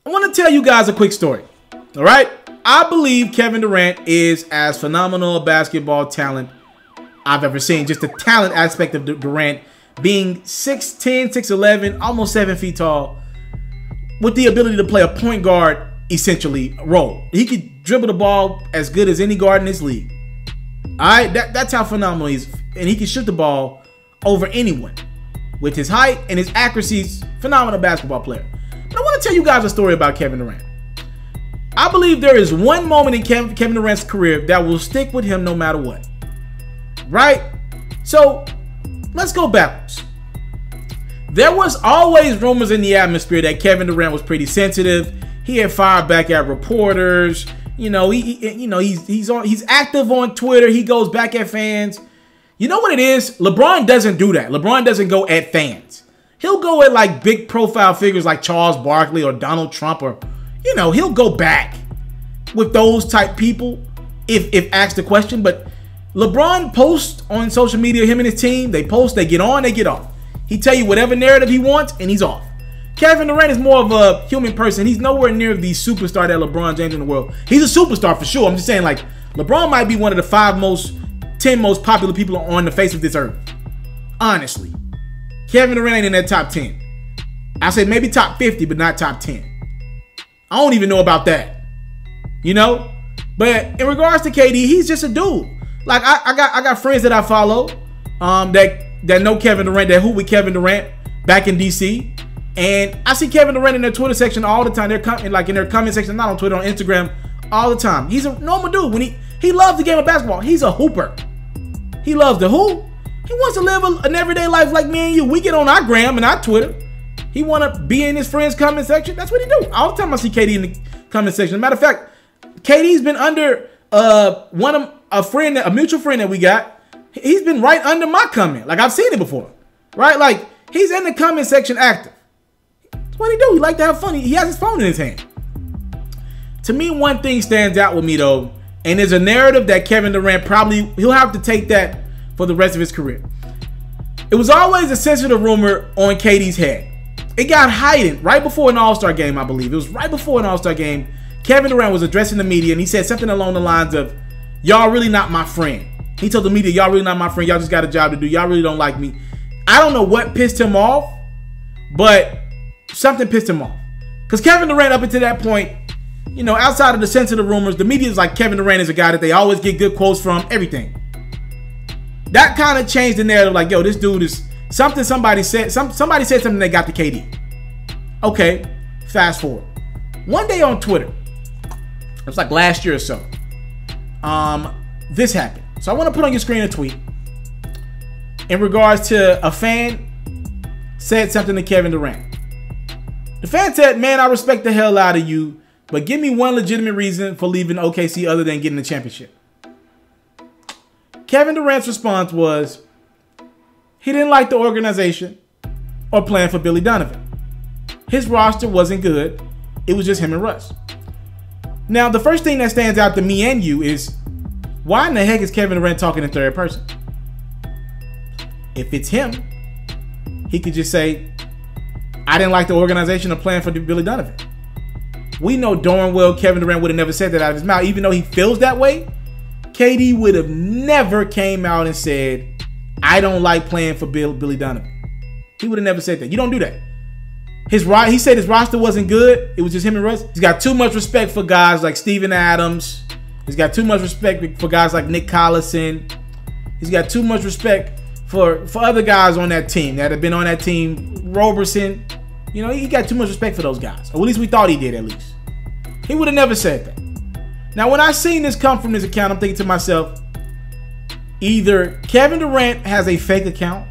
I want to tell you guys a quick story. All right. I believe Kevin Durant is as phenomenal a basketball talent I've ever seen. Just the talent aspect of Durant being 6'10", 6'11", almost 7 feet tall, with the ability to play a point guard essentially role. He could dribble the ball as good as any guard in this league. All right, that's how phenomenal he is, and he can shoot the ball over anyone with his height and his accuracy. He's a phenomenal basketball player. But I want to tell you guys a story about Kevin Durant. I believe there is one moment in Kevin Durant's career that will stick with him no matter what. Right? So let's go backwards. There was always rumors in the atmosphere that Kevin Durant was pretty sensitive. He had fired back at reporters. You know, he's active on Twitter. He goes back at fans. You know what it is? LeBron doesn't do that. LeBron doesn't go at fans. He'll go at like big profile figures like Charles Barkley or Donald Trump, or, you know, he'll go back with those type people if asked the question. But LeBron posts on social media, him and his team, they post, they get on, they get off. He tell you whatever narrative he wants, and he's off. Kevin Durant is more of a human person. He's nowhere near the superstar that LeBron James in the world. He's a superstar for sure. I'm just saying, like, LeBron might be one of the 10 most popular people on the face of this earth. Honestly. Kevin Durant ain't in that top 10. I said maybe top 50, but not top 10. I don't even know about that. You know? But in regards to KD, he's just a dude. Like, I got friends that I follow that know Kevin Durant, that hoop with Kevin Durant back in DC. And I see Kevin Durant in their Twitter section all the time. They're in their comment section, not on Twitter, on Instagram, all the time. He's a normal dude. When he loves the game of basketball. He's a hooper. He loves to hoop. He wants to live an everyday life like me and you. We get on our gram and our Twitter. He want to be in his friends' comment section. That's what he do. All the time I see KD in the comment section. As a matter of fact, KD's been under a mutual friend that we got. He's been right under my comment. Like, I've seen it before. Right? Like, he's in the comment section active. That's what he do. He like to have fun. He has his phone in his hand. To me, one thing stands out with me, though, and there's a narrative that Kevin Durant he'll have to take that for the rest of his career. It was always a sensitive rumor on KD's head. It got heightened right before an All-Star game, I believe. It was right before an All-Star game. Kevin Durant was addressing the media, and he said something along the lines of, "Y'all really not my friend." He told the media, "Y'all really not my friend. Y'all just got a job to do. Y'all really don't like me." I don't know what pissed him off, but something pissed him off. Because Kevin Durant, up until that point, you know, outside of the sensitive rumors, the media is like, Kevin Durant is a guy that they always get good quotes from, everything. That kind of changed the narrative. Like, yo, this dude is something somebody said. Somebody said something that got to KD. Okay, fast forward. One day on Twitter, it was like last year or so, this happened. So I want to put on your screen a tweet in regards to a fan said something to Kevin Durant. The fan said, "Man, I respect the hell out of you, but give me one legitimate reason for leaving OKC other than getting the championship." Kevin Durant's response was, he didn't like the organization or playing for Billy Donovan. His roster wasn't good. It was just him and Russ. Now, the first thing that stands out to me and you is, why in the heck is Kevin Durant talking in third person? If it's him, he could just say, "I didn't like the organization or playing for Billy Donovan." We know darn well Kevin Durant would have never said that out of his mouth. Even though he feels that way, KD would have never came out and said, "I don't like playing for Billy Donovan." He would have never said that. You don't do that. He said his roster wasn't good. It was just him and Russ. He's got too much respect for guys like Steven Adams. He's got too much respect for guys like Nick Collison. He's got too much respect for other guys on that team that have been on that team. Roberson. You know, he got too much respect for those guys. Or at least we thought he did, at least. He would have never said that. Now, when I seen this come from this account, I'm thinking to myself, either Kevin Durant has a fake account,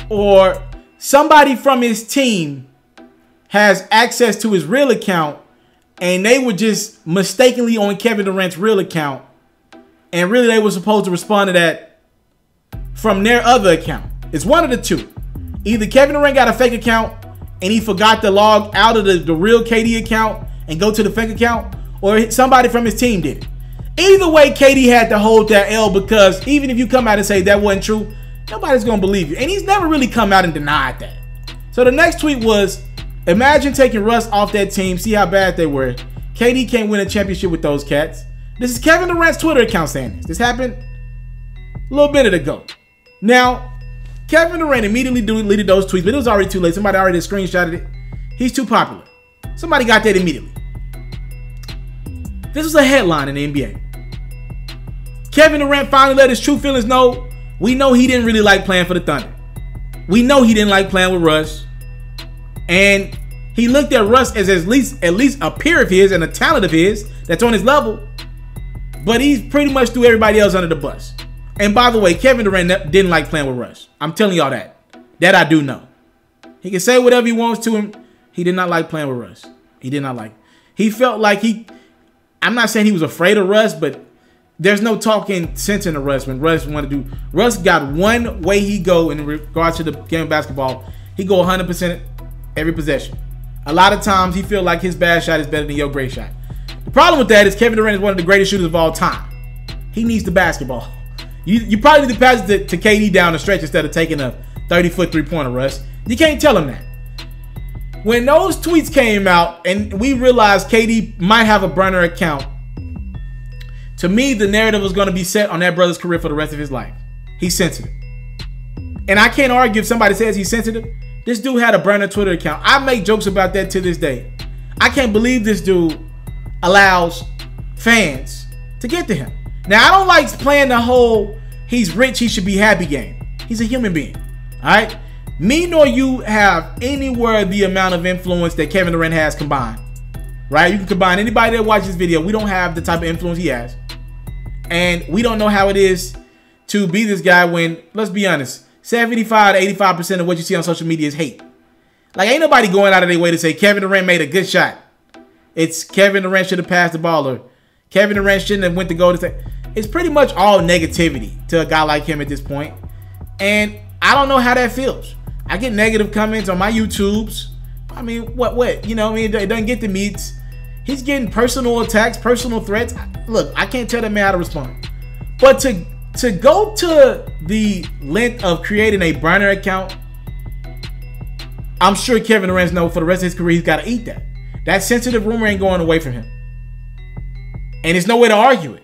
or somebody from his team has access to his real account, and they were just mistakenly on Kevin Durant's real account, and really they were supposed to respond to that from their other account. It's one of the two. Either Kevin Durant got a fake account and he forgot to log out of the real KD account and go to the fake account, or somebody from his team did it. Either way, KD had to hold that L, because even if you come out and say that wasn't true, nobody's going to believe you. And he's never really come out and denied that. So the next tweet was, Imagine taking Russ off that team, see how bad they were. KD can't win a championship with those cats. This is Kevin Durant's Twitter account saying this. This happened a little bit ago. Now, Kevin Durant immediately deleted those tweets, but it was already too late. Somebody already screenshotted it. He's too popular. Somebody got that immediately. This was a headline in the NBA. Kevin Durant finally let his true feelings know. We know he didn't really like playing for the Thunder. We know he didn't like playing with Russ. And he looked at Russ as at least a peer of his and a talent of his that's on his level. But he's pretty much threw everybody else under the bus. And by the way, Kevin Durant didn't like playing with Russ. I'm telling y'all that. That I do know. He can say whatever he wants to him. He did not like playing with Russ. He did not like it. He felt like I'm not saying he was afraid of Russ, but there's no talking sense in the Russ when Russ wanted to do. Russ got one way he go in regards to the game of basketball. He go 100% every possession. A lot of times he feel like his bad shot is better than your great shot. The problem with that is Kevin Durant is one of the greatest shooters of all time. He needs the basketball. You probably need to pass it to KD down the stretch instead of taking a 30-foot three-pointer, Russ. You can't tell him that. When those tweets came out and we realized KD might have a burner account, to me, the narrative was going to be set on that brother's career for the rest of his life. He's sensitive. And I can't argue if somebody says he's sensitive. This dude had a burner Twitter account. I make jokes about that to this day. I can't believe this dude allows fans to get to him. Now, I don't like playing the whole he's rich, he should be happy game. He's a human being. All right? Me nor you have anywhere the amount of influence that Kevin Durant has combined. Right? You can combine anybody that watches this video. We don't have the type of influence he has. And we don't know how it is to be this guy when, let's be honest, 75 to 85% of what you see on social media is hate. Like, ain't nobody going out of their way to say Kevin Durant made a good shot. It's Kevin Durant should have passed the ball, or Kevin Durant shouldn't have went to Golden State. It's pretty much all negativity to a guy like him at this point. And I don't know how that feels. I get negative comments on my YouTubes. I mean, what? You know what I mean? It doesn't get the meats. He's getting personal attacks, personal threats. Look, I can't tell that man how to respond. But to go to the length of creating a burner account, I'm sure Kevin Durant knows for the rest of his career he's got to eat that. That sensitive rumor ain't going away from him. And there's no way to argue it.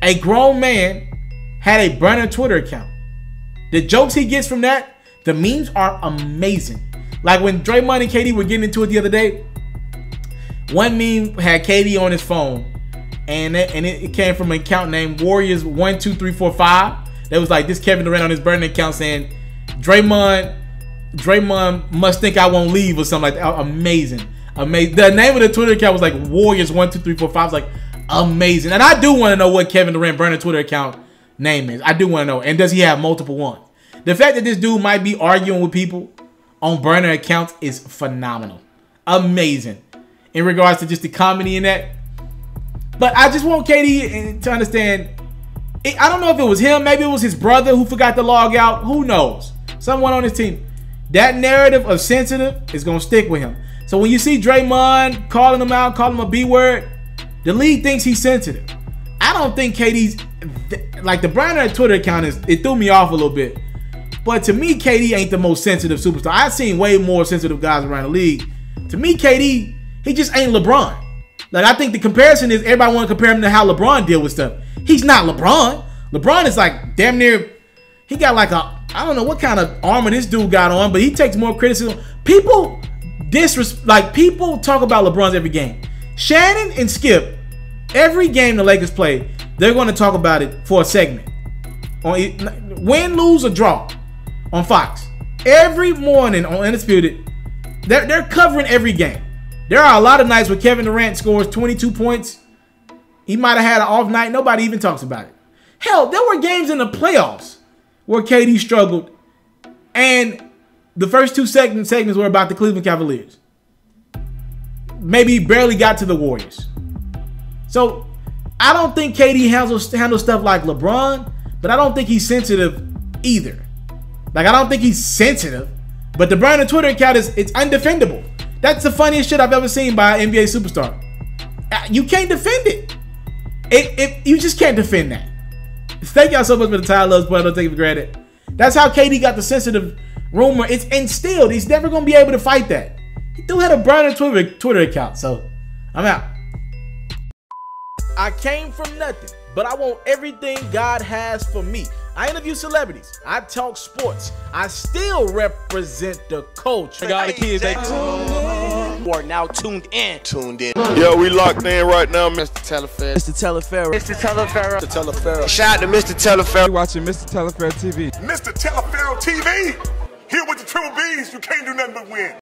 A grown man had a burner Twitter account. The jokes he gets from that, the memes are amazing. Like when Draymond and KD were getting into it the other day, one meme had KD on his phone, and it came from an account named Warriors12345. That was like this Kevin Durant on his burner account saying, Draymond must think I won't leave or something like that. Amazing. Amazing. The name of the Twitter account was like Warriors12345. I was like, amazing. And I do want to know what Kevin Durant burner Twitter account name is. I do want to know. And does he have multiple ones? The fact that this dude might be arguing with people on burner accounts is phenomenal. Amazing. In regards to just the comedy in that. But I just want KD to understand, I don't know if it was him, maybe it was his brother who forgot to log out. Who knows? Someone on his team. That narrative of sensitive is going to stick with him. So when you see Draymond calling him out, calling him a B word, the league thinks he's sensitive. I don't think KD's, like the burner Twitter account it threw me off a little bit. But to me, KD ain't the most sensitive superstar. I've seen way more sensitive guys around the league. To me, KD, he just ain't LeBron. Like, I think the comparison is everybody want to compare him to how LeBron deal with stuff. He's not LeBron. LeBron is like damn near, he got like I don't know what kind of armor this dude got on, but he takes more criticism. People people talk about LeBron's every game. Shannon and Skip, every game the Lakers play, they're going to talk about it for a segment. Win, lose, or draw on Fox. Every morning on Undisputed, they're covering every game. There are a lot of nights where Kevin Durant scores 22 points. He might have had an off night. Nobody even talks about it. Hell, there were games in the playoffs where KD struggled, and the first two segments were about the Cleveland Cavaliers. Maybe barely got to the Warriors. So I don't think KD handles stuff like LeBron, but I don't think he's sensitive either. Like, I don't think he's sensitive, but the burner Twitter account it's undefendable. That's the funniest shit I've ever seen by an NBA superstar. You can't defend it. You just can't defend that. Thank y'all so much for the time, loves, but don't take it for granted. That's how KD got the sensitive rumor. It's instilled. He's never going to be able to fight that. He do had a burner Twitter account, so I'm out. I came from nothing, but I want everything God has for me. I interview celebrities. I talk sports. I still represent the culture. I got the kids. They are now tuned in. Yeah, we locked in right now, Mr. Mr. Teleferro. Shout out to Mr. Teleferro. You're watching Mr. Teleferro TV. Mr. Teleferro TV, here with the triple B's, you can't do nothing but win.